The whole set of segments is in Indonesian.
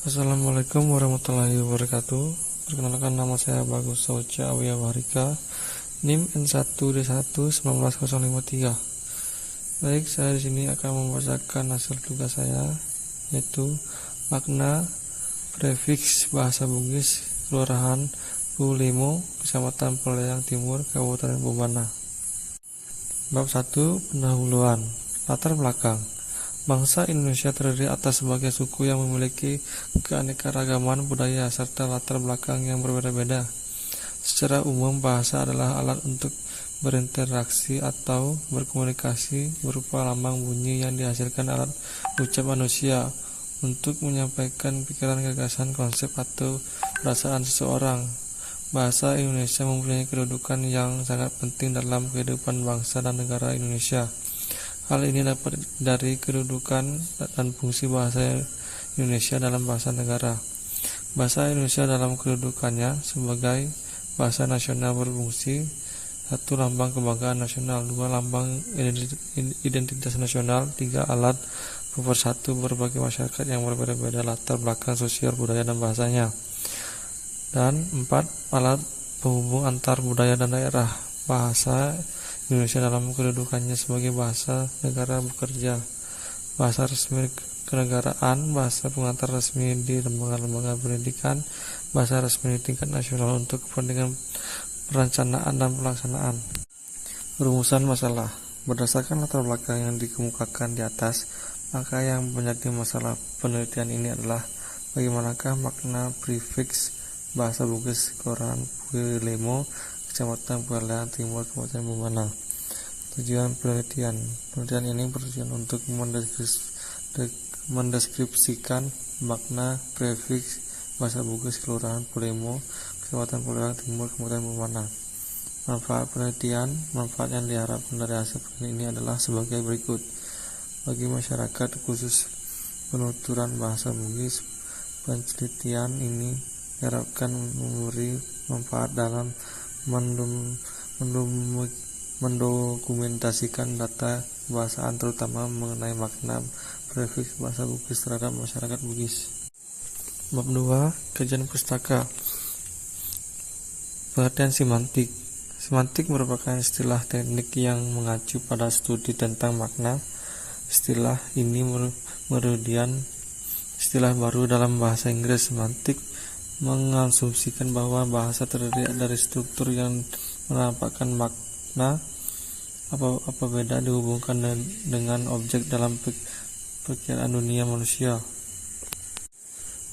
Assalamualaikum warahmatullahi wabarakatuh. Perkenalkan, nama saya Bagus Saucha Awia Wahrika, NIM N1D1 19053. Baik, saya di sini akan membacakan hasil tugas saya, yaitu makna prefiks bahasa Bugis Kelurahan Pulimo, Kecamatan Peleyang Timur, Kabupaten Bombana. Bab 1. Pendahuluan. Latar belakang. Bangsa Indonesia terdiri atas sebagai suku yang memiliki keanekaragaman budaya serta latar belakang yang berbeda-beda. Secara umum, bahasa adalah alat untuk berinteraksi atau berkomunikasi berupa lambang bunyi yang dihasilkan alat ucap manusia untuk menyampaikan pikiran, gagasan, konsep, atau perasaan seseorang. Bahasa Indonesia mempunyai kedudukan yang sangat penting dalam kehidupan bangsa dan negara Indonesia. Hal ini dapat dari kedudukan dan fungsi bahasa Indonesia dalam bahasa negara. Bahasa Indonesia dalam kedudukannya sebagai bahasa nasional berfungsi: 1. Lambang kebanggaan nasional. 2. Lambang identitas nasional. 3. Alat pemersatu berbagai masyarakat yang berbeda-beda latar belakang sosial, budaya, dan bahasanya. Dan 4. Alat penghubung antar budaya dan daerah. Bahasa Indonesia dalam kedudukannya sebagai bahasa negara bekerja, bahasa resmi kenegaraan, bahasa pengantar resmi di lembaga-lembaga pendidikan, bahasa resmi di tingkat nasional untuk kepentingan perencanaan dan pelaksanaan. Rumusan masalah. Berdasarkan latar belakang yang dikemukakan di atas, maka yang menjadi masalah penelitian ini adalah bagaimanakah makna prefiks bahasa Bugis Kelurahan Pulimo, Kecamatan Peleyang Timur, Kabupaten Bombana. Tujuan penelitian. Penelitian ini bertujuan untuk mendeskripsikan makna prefiks bahasa Bugis Kelurahan Pulimo, Kecamatan Peleyang Timur, Kabupaten Bombana. Manfaat penelitian. Manfaat yang diharapkan dari hasil penelitian ini adalah sebagai berikut. Bagi masyarakat, khusus penuturan bahasa Bugis, penelitian ini diharapkan memberi manfaat dalam mendokumentasikan data bahasaan, terutama mengenai makna prefiks bahasa Bugis terhadap masyarakat Bugis. Bab 2. Kajian pustaka. Pengertian semantik. Semantik merupakan istilah teknik yang mengacu pada studi tentang makna. Istilah ini kemudian istilah baru dalam bahasa Inggris. Semantik mengasumsikan bahwa bahasa terdiri dari struktur yang menampakkan makna apa beda dihubungkan dengan objek dalam pikiran dunia manusia.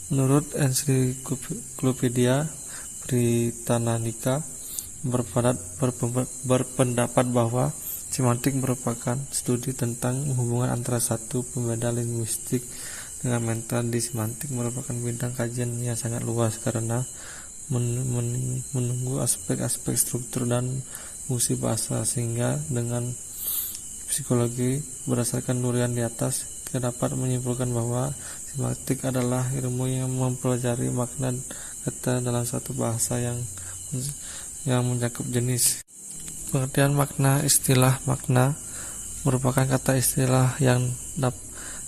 Menurut Ensiklopedia Britannica berpendapat bahwa semantik merupakan studi tentang hubungan antara satu pembeda linguistik dengan mental. Di semantik merupakan bidang kajian yang sangat luas karena menunggu aspek-aspek struktur dan fungsi bahasa, sehingga dengan psikologi berdasarkan uraian di atas kita dapat menyimpulkan bahwa semantik adalah ilmu yang mempelajari makna kata dalam satu bahasa yang mencakup jenis. Pengertian makna. Istilah makna merupakan kata istilah yang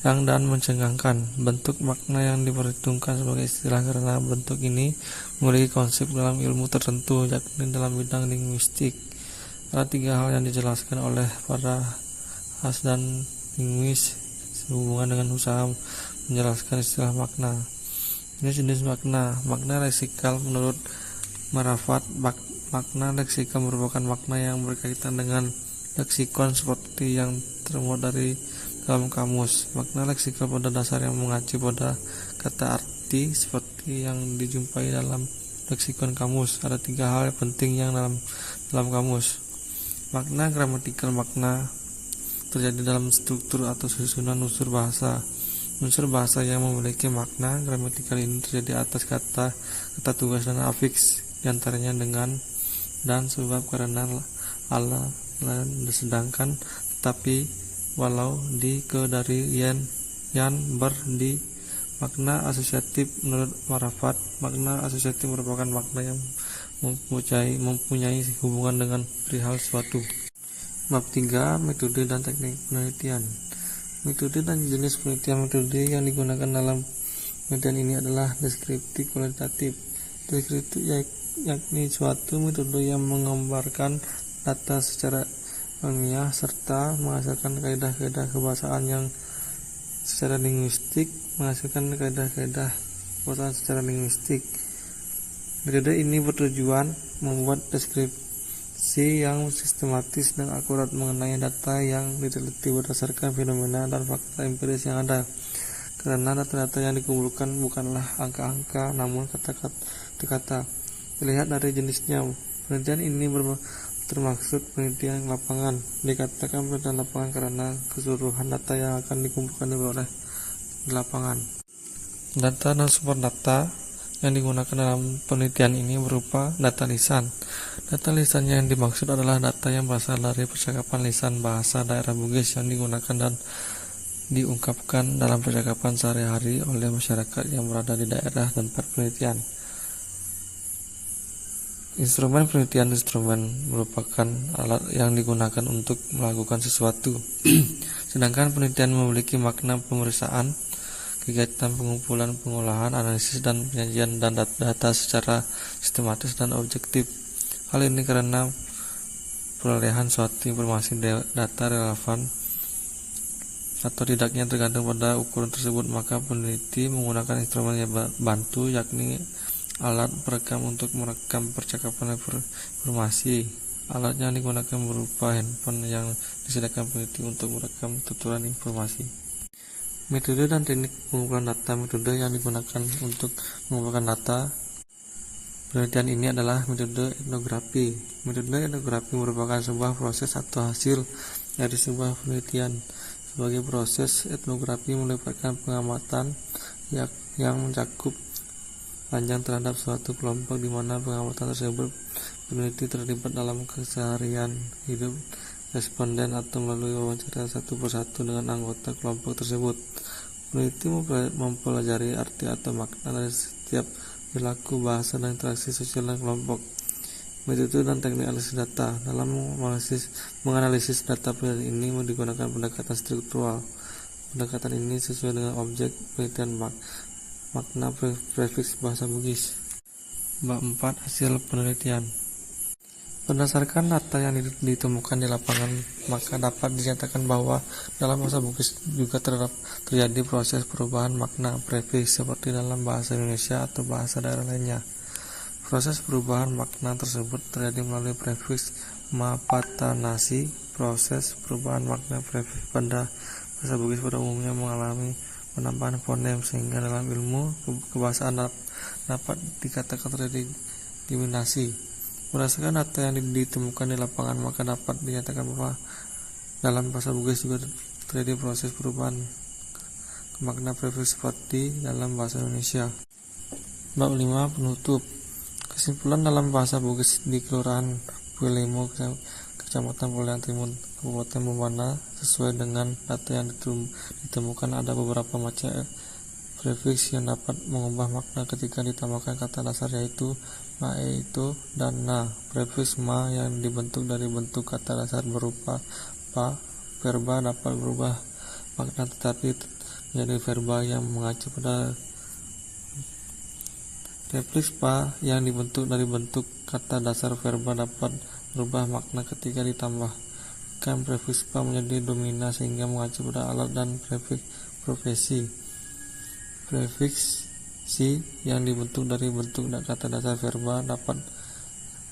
dan mencengangkan. Bentuk makna yang diperhitungkan sebagai istilah karena bentuk ini memiliki konsep dalam ilmu tertentu, yakni dalam bidang linguistik. Ada 3 hal yang dijelaskan oleh para ahli dan linguis sehubungan dengan usaha menjelaskan istilah makna. Jenis makna. Makna leksikal. Menurut Marafat, makna leksikal merupakan makna yang berkaitan dengan leksikon seperti yang termuat dari dalam kamus. Makna leksikal pada dasarnya mengacu pada kata arti seperti yang dijumpai dalam leksikon kamus. Ada 3 hal yang penting yang dalam kamus. Makna gramatikal. Makna terjadi dalam struktur atau susunan unsur bahasa. Unsur bahasa yang memiliki makna gramatikal ini terjadi atas kata tugas dan afiks, diantaranya dengan, dan, sebab, karena, ala, sedangkan, tetapi, walau, di, ke, dari, yang, ber, di. Makna asosiatif. Menurut Marafat, makna asosiatif merupakan makna yang mempunyai hubungan dengan perihal suatu. Bab 3. Metode dan teknik penelitian. Metode dan jenis penelitian. Metode yang digunakan dalam Penelitian ini adalah deskriptif kualitatif. Deskriptif yakni suatu metode yang menggambarkan data secara ilmiah serta menghasilkan kaidah-kaidah kebahasaan yang secara linguistik. Metode ini bertujuan membuat deskripsi yang sistematis dan akurat mengenai data yang diteliti berdasarkan fenomena dan fakta empiris yang ada. Karena data-data yang dikumpulkan bukanlah angka-angka, namun kata-kata. Dilihat dari jenisnya, penelitian ini termasuk penelitian lapangan. Dikatakan penelitian lapangan karena keseluruhan data yang akan dikumpulkan diperoleh di lapangan. Data dan sumber data yang digunakan dalam penelitian ini berupa data lisan. Data lisan yang dimaksud adalah data yang berasal dari percakapan lisan bahasa daerah Bugis yang digunakan dan diungkapkan dalam percakapan sehari-hari oleh masyarakat yang berada di daerah tempat penelitian. Instrumen penelitian merupakan alat yang digunakan untuk melakukan sesuatu. Sedangkan penelitian memiliki makna pemeriksaan, kegiatan pengumpulan, pengolahan, analisis, dan penyajian dan data secara sistematis dan objektif. Hal ini karena perolehan suatu informasi data relevan atau tidaknya tergantung pada ukuran tersebut, maka peneliti menggunakan instrumen yang bantu, yakni alat perekam untuk merekam percakapan informasi. Alat yang digunakan berupa handphone yang disediakan peneliti untuk merekam tuturan informasi. Metode dan teknik pengumpulan data. Metode yang digunakan untuk mengumpulkan data penelitian ini adalah metode etnografi. Metode etnografi merupakan sebuah proses atau hasil dari sebuah penelitian. Sebagai proses, etnografi melibatkan pengamatan yang mencakup panjang terhadap suatu kelompok, di mana pengamatan tersebut peneliti terlibat dalam keseharian hidup responden atau melalui wawancara satu persatu dengan anggota kelompok tersebut. Peneliti mempelajari arti atau makna dari setiap perilaku, bahasa, dan interaksi sosial dan kelompok. Metode dan teknik analisis data. Dalam menganalisis data penelitian ini digunakan pendekatan struktural. Pendekatan ini sesuai dengan objek penelitian makna prefiks bahasa Bugis. Bab 4. Hasil penelitian. Berdasarkan data yang ditemukan di lapangan, maka dapat dinyatakan bahwa dalam bahasa Bugis juga terjadi proses perubahan makna prefiks seperti dalam bahasa Indonesia atau bahasa daerah lainnya. Proses perubahan makna tersebut terjadi melalui prefiks mapatanasi. Proses perubahan makna prefiks pada bahasa Bugis pada umumnya mengalami penambahan fonem, sehingga dalam ilmu kebahasaan dapat dikatakan terjadi diminasi. Berdasarkan data yang ditemukan di lapangan, maka dapat dinyatakan bahwa dalam bahasa Bugis juga terjadi proses perubahan makna prefiks seperti dalam bahasa Indonesia. Bab 5. Penutup. Kesimpulan dalam bahasa Bugis di Kelurahan Puelimo, Kecamatan Polian Timun, Kabupaten Bombana, sesuai dengan data yang ditemukan ada beberapa macam prefiks yang dapat mengubah makna ketika ditambahkan kata dasar, yaitu ma, itu, dan na. Prefiks ma yang dibentuk dari bentuk kata dasar berupa pa, verba dapat berubah makna tetapi menjadi verba yang mengacu pada prefiks pa yang dibentuk dari bentuk kata dasar verba dapat berubah makna ketika ditambahkan prefiks pa menjadi domina sehingga mengacu pada alat, dan prefiks profesi. Prefiks si yang dibentuk dari bentuk kata dasar verba dapat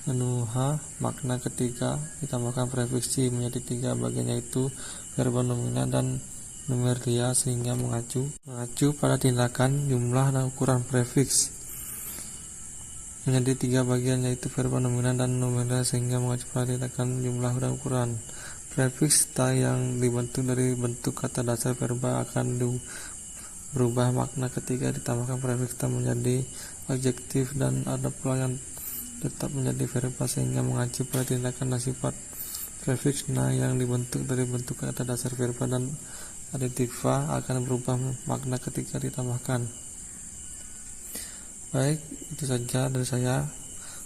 mengubah makna ketika ditambahkan prefiks si menjadi tiga bagian, yaitu verba nomina dan numeria, sehingga mengacu pada tindakan, jumlah, dan ukuran. Prefiks menjadi tiga bagian, yaitu verba nomina dan numeria, sehingga mengacu pada tindakan, jumlah, dan ukuran. Prefiks ta yang dibentuk dari bentuk kata dasar verba akan berubah makna ketika ditambahkan prefiks ta menjadi adjektif, dan ada pula yang tetap menjadi verba sehingga mengacu pada tindakan dan sifat. Prefiks na yang dibentuk dari bentuk kata dasar verba dan adjektiva akan berubah makna ketika ditambahkan. Baik, itu saja dari saya.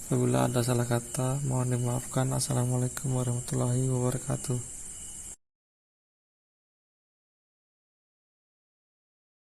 Apabila ada salah kata, mohon dimaafkan. Assalamualaikum warahmatullahi wabarakatuh.